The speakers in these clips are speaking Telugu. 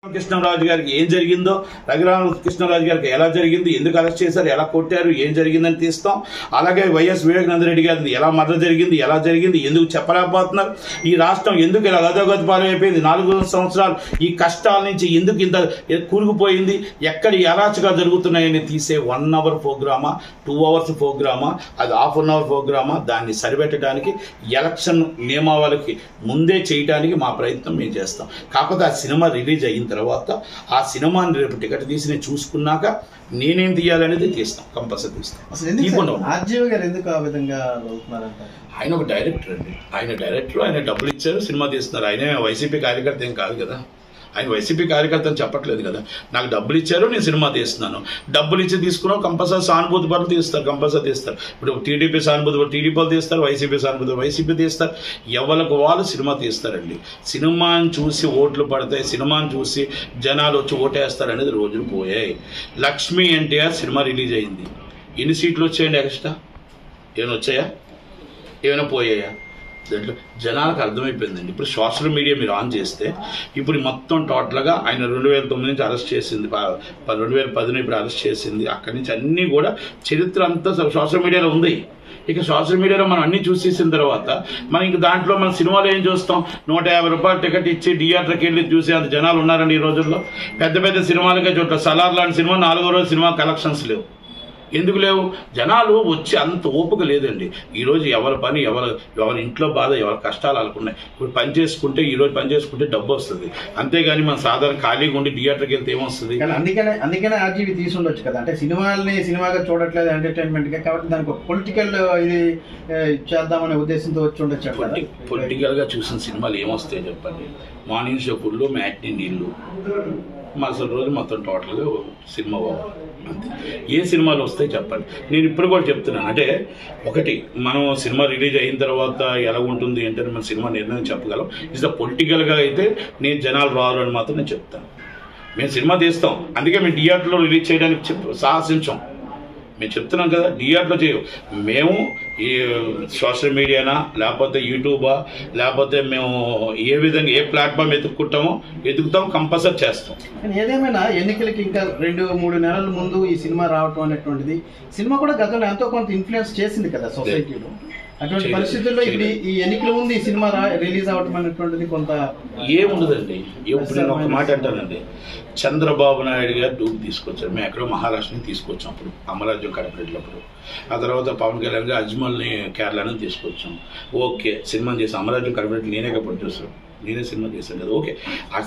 కృష్ణరాజు గారికి ఏం జరిగిందో, రఘురామ కృష్ణరాజు గారికి ఎలా జరిగింది, ఎందుకు అరెస్ట్ చేశారు, ఎలా కొట్టారు, ఏం జరిగిందని తీస్తాం. అలాగే వైఎస్ వివేకానంద రెడ్డి గారిని ఎలా మర్డర్ జరిగింది, ఎలా జరిగింది, ఎందుకు చెప్పలేకపోతున్నారు, ఈ రాష్ట్రం ఎందుకు ఇలా అధోగతి పాలైపోయింది, 4 సంవత్సరాలు ఈ కష్టాల నుంచి ఎందుకు ఇంత కూరుకుపోయింది, ఎక్కడ అరాచకాలు జరుగుతున్నాయని తీసే 1 hour ప్రోగ్రామా, 2 hours ప్రోగ్రామా, అది ½ an hour ప్రోగ్రామా, దాన్ని సరిపెట్టడానికి ఎలక్షన్ నియమావళికి ముందే చేయడానికి మా ప్రయత్నం మేము చేస్తాం. కాకపోతే ఆ సినిమా రిలీజ్ అయిన తర్వాత ఆ సినిమాని రేపు టికెట్ తీసి నేను చూసుకున్నాక నేనేం తీయాలనేది తీస్తాం, కంపల్సరీ తీస్తాం. ఆయన ఒక డైరెక్టర్ అండి, ఆయన డబ్బులు ఇచ్చారు, సినిమా తీస్తున్నారు. ఆయన వైసీపీ కార్యకర్త ఏం కాదు కదా, ఆయన వైసీపీ కార్యకర్త అని చెప్పట్లేదు కదా. నాకు డబ్బులు ఇచ్చారు, నేను సినిమా తీస్తున్నాను, డబ్బులు ఇచ్చి తీసుకున్నాం, కంపల్సరీ సానుభూతి పనులు తీస్తారు, కంపల్సరీ తీస్తారు. ఇప్పుడు టీడీపీ సానుభూతి పనులు టీడీపీ వాళ్ళు తీస్తారు, వైసీపీ సానుభూతి వైసీపీ తీస్తారు, ఎవరికి వాళ్ళు సినిమా తీస్తారండి. సినిమాని చూసి ఓట్లు పడతాయి, సినిమాని చూసి జనాలు వచ్చి ఓటేస్తారు అనేది రోజులు పోయాయి. లక్ష్మీ ఎన్టీఆర్ సినిమా రిలీజ్ అయింది, ఎన్ని సీట్లు వచ్చాయండి ఎక్స్ట్రా? ఏమైనా వచ్చాయా, ఏమైనా పోయాయా? దాంట్లో జనాలకు అర్థమైపోయిందండి. ఇప్పుడు సోషల్ మీడియా మీరు ఆన్ చేస్తే ఇప్పుడు మొత్తం టోటల్గా ఆయన 2009 నుంచి అరెస్ట్ చేసింది, 2010 ఇప్పుడు అరెస్ట్ చేసింది, అక్కడి నుంచి అన్నీ కూడా చరిత్ర అంతా సోషల్ మీడియాలో ఉంది. ఇక సోషల్ మీడియాలో మనం అన్ని చూసేసిన తర్వాత మనం ఇంక దాంట్లో మన సినిమాలో ఏం చూస్తాం, 150 రూపాయలు టికెట్ ఇచ్చి థియేటర్కి వెళ్ళి చూసే అంత జనాలు ఉన్నారండి ఈ రోజుల్లో. పెద్ద పెద్ద సినిమాలకే చూడ సలార్ లాంటి సినిమా 4వ రోజు సినిమా కలెక్షన్స్ లేవు. ఎందుకు లేవు? జనాలు వచ్చి అంత ఓపిక లేదండి. ఈరోజు ఎవరి పని ఎవరి ఇంట్లో బాధ, ఎవరి కష్టాలు అనుకున్నాయి. ఇప్పుడు పని చేసుకుంటే, ఈరోజు పని చేసుకుంటే డబ్బు వస్తుంది, అంతేగాని మనం సాధారణ ఖాళీగా ఉండి థియేటర్కి వెళ్తే ఏమొస్తుంది? అందుకనే ఆర్జీవీ తీసి ఉండొచ్చు కదా, అంటే సినిమాల్ని సినిమాగా చూడట్లేదు ఎంటర్టైన్మెంట్గా, కాబట్టి దానికి ఒక పొలిటికల్ ఇది చేద్దామనే ఉద్దేశంతో వచ్చి ఉండొచ్చు. పొలిటికల్గా చూసిన సినిమాలు ఏమొస్తాయి చెప్పండి? మార్నింగ్ షో ఫుల్లు, మ్యాట్నీ నీళ్ళు, మరుసటి రోజు మొత్తం టోటల్గా సినిమా పోవాలి అంతే. ఏ సినిమాలు వస్తాయి చెప్పండి? నేను ఇప్పుడు కూడా చెప్తున్నాను, అంటే ఒకటి మనం సినిమా రిలీజ్ అయిన తర్వాత ఎలా ఉంటుంది ఏంటని మన సినిమా నిర్ణయం చెప్పగలం. ఇస్ ద పొలిటికల్గా అయితే నేను జనాలు రారు అని మాత్రం నేను చెప్తాను. మేము సినిమా తీస్తాం, అందుకే మేము థియేటర్లో రిలీజ్ చేయడానికి సాహసించాం. మేము చెప్తున్నాం కదా, థియేటర్లో చేయవు. మేము ఈ సోషల్ మీడియానా, లేకపోతే యూట్యూబా, లేకపోతే మేము ఏ విధంగా ఏ ప్లాట్ఫామ్ ఎదుగుతాం, కంపల్సరీ చేస్తాం. ఏదేమైనా ఎన్నికలకి ఇంకా 2-3 నెలల ముందు ఈ సినిమా రావటం అనేటువంటిది, సినిమా కూడా గతంలో ఎంతో కొంత ఇన్ఫ్లుయెన్స్ చేసింది కదా సొసైటీలో. అటువంటి పరిస్థితుల్లో ఇప్పుడు ఈ ఎన్నికల ముందు ఈ సినిమా రిలీజ్ అవటం అనేటువంటిది కొంత ఏముండదండి. ఇప్పుడు నేను ఒక మాట అంటానండి, చంద్రబాబు నాయుడు గారు డూబ్ తీసుకొచ్చారు, మేము ఎక్కడో మహారాష్ట్రని తీసుకొచ్చాం అప్పుడు అమరాజ్యం కడపరెడ్లప్పుడు. ఆ తర్వాత పవన్ కళ్యాణ్ గారు అజ్మల్ని కేరళని తీసుకొచ్చాం. ఓకే, సినిమా చేసాం, అమరాజ్యం కడపరెడ్డి నేనే కదా ప్రొడ్యూసర్, నేనే సినిమా చేశాను కదా. ఓకే, ఆ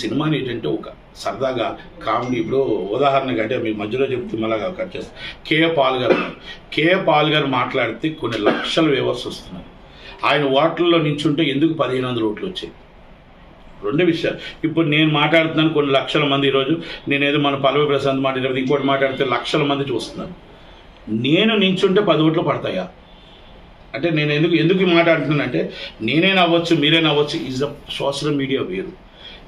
సినిమాని ఏంటంటే ఒక సరదాగా కామెడీ, ఇప్పుడు ఉదాహరణగా అంటే మీ మధ్యలో చెప్తే మళ్ళా కట్ చేస్తాం. కేఏ పాల్ గారు మాట్లాడితే కొన్ని లక్షల వ్యూవర్స్ వస్తున్నారు. ఆయన ఓట్లలో నించుంటే ఎందుకు 1500 ఓట్లు వచ్చాయి? 2 విషయాలు. ఇప్పుడు నేను మాట్లాడుతున్నాను, కొన్ని లక్షల మంది ఈరోజు నేనేదో మన పల్లవి ప్రశాంత్ మాట్లాడితే ఇంకోటి మాట్లాడితే లక్షల మంది చూస్తున్నారు. నేను నించుంటే 10 ఓట్లు పడతాయా? అంటే నేను ఎందుకు మాట్లాడుతున్నానంటే, నేనే నవ్వచ్చు, మీరే నవ్వచ్చు. ఈజ్ ద సోషల్ మీడియా వేరు,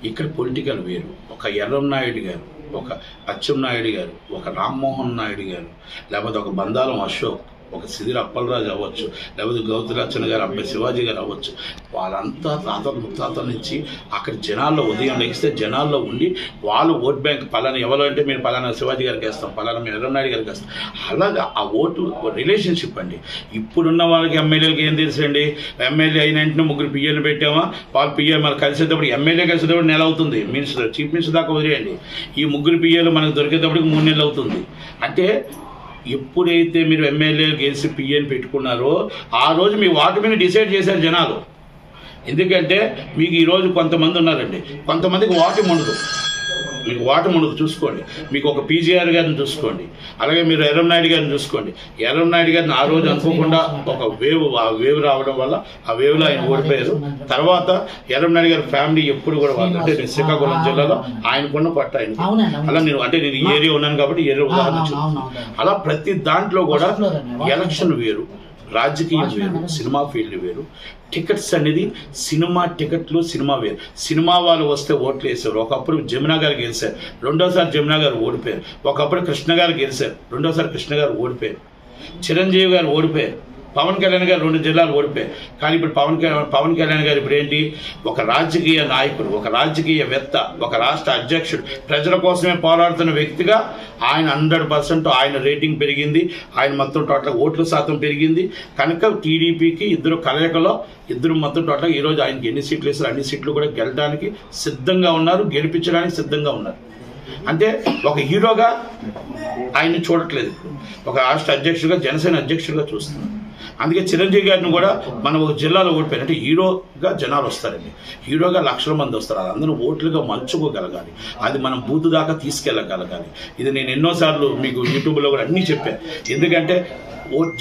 ఇక్కడ పొలిటికల్ వేరు. ఒక ఎర్రంనాయుడు గారు, ఒక అచ్చెన్నాయుడు గారు, ఒక రామ్మోహన్ నాయుడు గారు, లేకపోతే ఒక బందాలం అశోక్, ఒక సిదిరి అప్పలరాజు అవ్వచ్చు, లేకపోతే గౌతురాచన గారు అబ్బాయి శివాజీ గారు అవ్వచ్చు, వాళ్ళంతా తాతల ముత్తాతల నుంచి అక్కడ జనాల్లో ఉదయం లెగిస్తే జనాల్లో ఉండి వాళ్ళు ఓట్ బ్యాంక్ పలానా ఎవరు అంటే మీరు పలానా శివాజీ గారికి వేస్తాం, పలానా మీరు ఎర్రనాయుడు గారికి వేస్తాం. అలాగా ఆ ఓటు రిలేషన్షిప్ అండి. ఇప్పుడున్న వాళ్ళకి ఎమ్మెల్యేలకి ఏం తెలుసండి? ఎమ్మెల్యే అయిన వెంటనే 3 పిఏలు పెట్టామా, వాళ్ళు పిఏ మనం కలిసేటప్పుడు ఎమ్మెల్యే కలిసేటప్పుడు నెల అవుతుంది, చీఫ్ మినిస్టర్ దాకా వదిలేయండి. ఈ 3 పిఏలు మనకు దొరికేటప్పటికి 3 నెలలు అవుతుంది. అంటే ఎప్పుడైతే మీరు ఎమ్మెల్యే గెలిచి పిఏని పెట్టుకున్నారో ఆ రోజు మీ వాటి మీద డిసైడ్ చేశారు జనాలు. ఎందుకంటే మీకు ఈరోజు కొంతమంది ఉన్నారండి, కొంతమందికి వాటి ఉండదు. మీకు వాటి ఉండదు, చూసుకోండి. మీకు ఒక పీజీఆర్ గారిని చూసుకోండి, అలాగే మీరు ఎర్రంనాయుడు గారిని చూసుకోండి. ఎర్రంనాయుడు గారిని ఆ రోజు అనుకోకుండా ఒక వేవ్ రావడం వల్ల ఆ వేవ్లో ఆయన ఓడిపోయారు. తర్వాత ఎర్రంనాయుడు గారి ఫ్యామిలీ ఎప్పుడు కూడా అంటే శ్రీకాకుళం జిల్లాలో ఆయనకున్న పట్ట ఆయన, అలా నేను ఈ ఏరియా ఉన్నాను కాబట్టి ఏరియా ఉదాహరణ. అలా ప్రతి దాంట్లో కూడా ఎలక్షన్ వేరు, రాజకీయం వేరు, సినిమా ఫీల్డ్ వేరు. టికెట్స్ అనేది సినిమా టికెట్లు సినిమా వేరు. సినిమా వాళ్ళు వస్తే ఓట్లు వేసారు. ఒకప్పుడు జమునా గారు గెలిచారు, 2వసారి జమునా గారు ఓడిపోయారు. ఒకప్పుడు కృష్ణ గారు గెలిచారు, 2వసారి కృష్ణ గారు ఓడిపోయారు. చిరంజీవి గారు ఓడిపోయారు, పవన్ కళ్యాణ్ గారు 2 జిల్లాలు ఓడిపోయాయి. కానీ ఇప్పుడు పవన్ కళ్యాణ్ గారు ఇప్పుడు ఏంటి, ఒక రాజకీయ నాయకుడు, ఒక రాజకీయవేత్త, ఒక రాష్ట్ర అధ్యక్షుడు, ప్రజల కోసమే పోరాడుతున్న వ్యక్తిగా ఆయన 100% ఆయన రేటింగ్ పెరిగింది, ఆయన మొత్తం టోటల్ ఓట్ల శాతం పెరిగింది. కనుక టీడీపీకి ఇద్దరు కలయికలో ఇద్దరు మొత్తం టోటల్ ఈరోజు ఆయనకి ఎన్ని సీట్లు వేసారు అన్ని సీట్లు కూడా గెలడానికి సిద్ధంగా ఉన్నారు, గెలిపించడానికి సిద్ధంగా ఉన్నారు. అంటే ఒక హీరోగా ఆయన్ని చూడట్లేదు, ఇప్పుడు ఒక రాష్ట్ర అధ్యక్షుడిగా, జనసేన అధ్యక్షుడిగా చూస్తున్నారు. అందుకే చిరంజీవి గారిని కూడా మనం ఒక జిల్లాలో ఓడిపోయిన అంటే హీరోగా జనాలు వస్తారండి, హీరోగా లక్షల మంది వస్తారు, అది అందరూ ఓట్లుగా మలుచుకోగలగాలి, అది మనం బూత్ దాకా తీసుకెళ్ళగలగాలి. ఇది నేను ఎన్నోసార్లు మీకు యూట్యూబ్లో కూడా అన్నీ చెప్పాను. ఎందుకంటే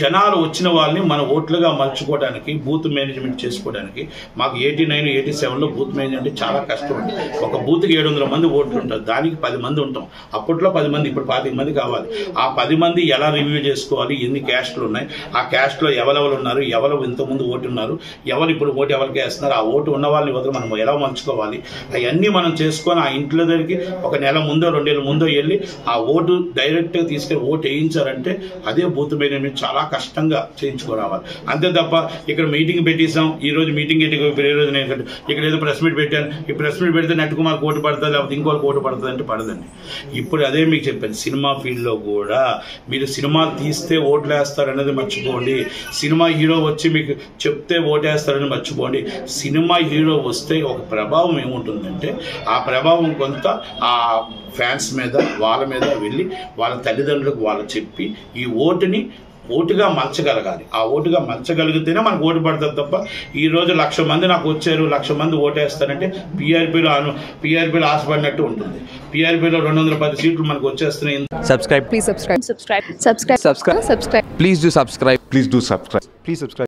జనాలు వచ్చిన వాళ్ళని మన ఓట్లుగా మలుచుకోవడానికి, బూత్ మేనేజ్మెంట్ చేసుకోవడానికి మాకు 89, 87లో బూత్ మేనేజ్మెంట్ చాలా కష్టం ఉంది. ఒక బూత్కి 700 మంది ఓట్లు ఉంటారు, దానికి 10 మంది ఉంటాం. అప్పట్లో 10 మంది, ఇప్పుడు 25 మంది కావాలి. ఆ 10 మంది ఎలా రివ్యూ చేసుకోవాలి, ఎన్ని క్యాస్ట్లు ఉన్నాయి, ఆ క్యాస్ట్లో ఎవరెవరు ఉన్నారు, ఎవరు ఇంతకుముందు ఓటు ఉన్నారు, ఎవరు ఇప్పుడు ఓటు ఎవరికి వేస్తున్నారు, ఆ ఓటు ఉన్న వాళ్ళని వదిలి మనం ఎలా మలుచుకోవాలి, అవన్నీ మనం చేసుకొని ఆ ఇంట్లో దగ్గరికి ఒక నెల ముందో 2 నెలల ముందో వెళ్ళి ఆ ఓటు డైరెక్ట్గా తీసుకెళ్ళి ఓటు వేయించారంటే అదే బూత్ మేనేజ్మెంట్ చాలా కష్టంగా చేయించుకోరావాలి. అంతే తప్ప ఇక్కడ మీటింగ్ పెట్టేసాం, ఈ రోజు మీటింగ్ ఈ రోజు నేను ఇక్కడ ఏదో ప్రెస్ మీట్ పెట్టాను, ఈ ప్రెస్ మీట్ పెడితే నట్టుకుమార్కి ఓటు పడుతుంది, లేకపోతే ఇంకోళ్ళకి ఓటు పడుతుంది అంటే పడదండి. ఇప్పుడు అదే మీకు చెప్పాను, సినిమా ఫీల్డ్లో కూడా మీరు సినిమాలు తీస్తే ఓట్లు వేస్తారనేది మర్చిపోండి, సినిమా హీరో వచ్చి మీకు చెప్తే ఓటేస్తారని మర్చిపోండి. సినిమా హీరో వస్తే ఒక ప్రభావం ఏముంటుందంటే ఆ ప్రభావం కొంత ఆ ఫ్యాన్స్ మీద, వాళ్ళ మీద వెళ్ళి వాళ్ళ తల్లిదండ్రులకు వాళ్ళు చెప్పి ఈ ఓటుని ఓటుగా మలచగలగాలి. ఆ ఓటుగా మలచగలిగితేనే మనకు ఓటు పడుతుంది తప్ప ఈ రోజు 1,00,000 మంది నాకు వచ్చారు, 1,00,000 మంది ఓటేస్తారంటే పీఆర్పీలో ఆశపడినట్టు ఉంటుంది. పీఆర్పీలో 210 సీట్లు మనకు వచ్చేస్తున్నాయి. Subscribe. Please subscribe. Subscribe. Subscribe. Subscribe. Subscribe. Please do subscribe. Please do subscribe. Please subscribe.